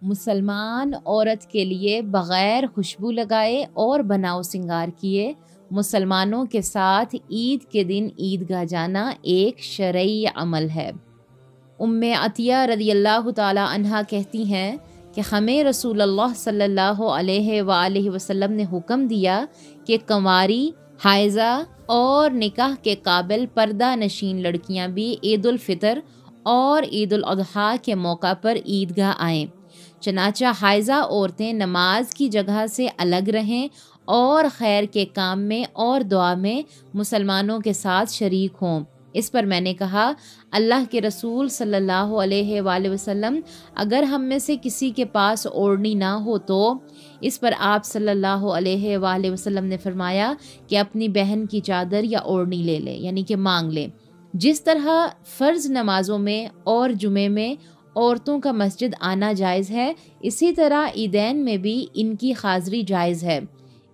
مسلمان عورت کے لیے بغیر خوشبو لگائے اور بناؤ سنگار کیے مسلمانوں کے ساتھ عید کے دن عیدگاہ جانا ایک شرعی عمل ہے۔ عطیہ رضی اللہ تعالی عنہا کہتی ہیں کہ ہمیں رسول اللہ صلی اللہ علیہ وآلہ وسلم نے حکم دیا کہ کنواری، حائضہ اور نکاح کے قابل پردہ نشین لڑکیاں بھی عید الفطر اور عید الاضحیٰ کے موقع پر عیدگاہ آئیں۔ چنانچہ حائضہ عورتیں نماز کی جگہ سے الگ رہیں اور خیر کے کام میں اور دعا میں مسلمانوں کے ساتھ شریک ہوں۔ اس پر میں نے کہا، اللہ کے رسول صلی اللہ علیہ وآلہ وسلم، اگر ہم میں سے کسی کے پاس اوڑھنی نہ ہو تو؟ اس پر آپ صلی اللہ علیہ وآلہ وسلم نے فرمایا کہ اپنی بہن کی چادر یا اوڑھنی لے لے، یعنی کہ مانگ لے۔ جس طرح فرض نمازوں میں اور جمعے میں عورتوں کا مسجد آنا جائز ہے، اسی طرح عیدین میں بھی ان کی حاضری جائز ہے۔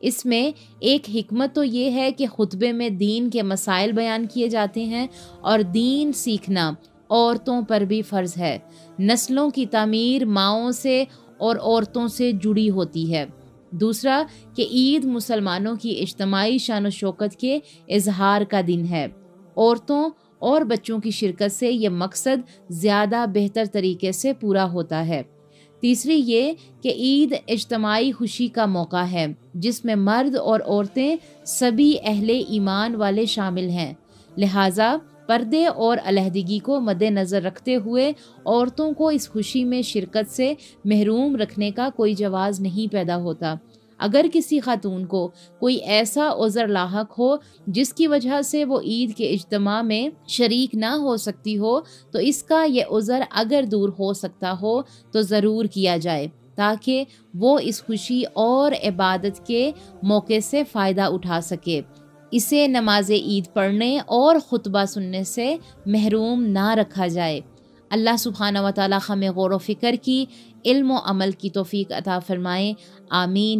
اس میں ایک حکمت تو یہ ہے کہ خطبے میں دین کے مسائل بیان کیے جاتے ہیں اور دین سیکھنا عورتوں پر بھی فرض ہے۔ نسلوں کی تعمیر ماؤں سے اور عورتوں سے جڑی ہوتی ہے۔ دوسرا کہ عید مسلمانوں کی اجتماعی شان و شوکت کے اظہار کا دن ہے۔ عورتوں اور بچوں کی شرکت سے یہ مقصد زیادہ بہتر طریقے سے پورا ہوتا ہے۔ تیسری یہ کہ عید اجتماعی خوشی کا موقع ہے جس میں مرد اور عورتیں سبھی اہل ایمان والے شامل ہیں، لہٰذا پردے اور علیحدگی کو مد نظر رکھتے ہوئے عورتوں کو اس خوشی میں شرکت سے محروم رکھنے کا کوئی جواز نہیں پیدا ہوتا۔ اگر کسی خاتون کو کوئی ایسا عذر لاحق ہو جس کی وجہ سے وہ عید کے اجتماع میں شریک نہ ہو سکتی ہو تو اس کا یہ عذر اگر دور ہو سکتا ہو تو ضرور کیا جائے تاکہ وہ اس خوشی اور عبادت کے موقع سے فائدہ اٹھا سکے۔ اسے نماز عید پڑھنے اور خطبہ سننے سے محروم نہ رکھا جائے۔ اللہ سبحانہ و تعالی ہمیں غور و فکر کی، علم و عمل کی توفیق عطا فرمائے، آمین۔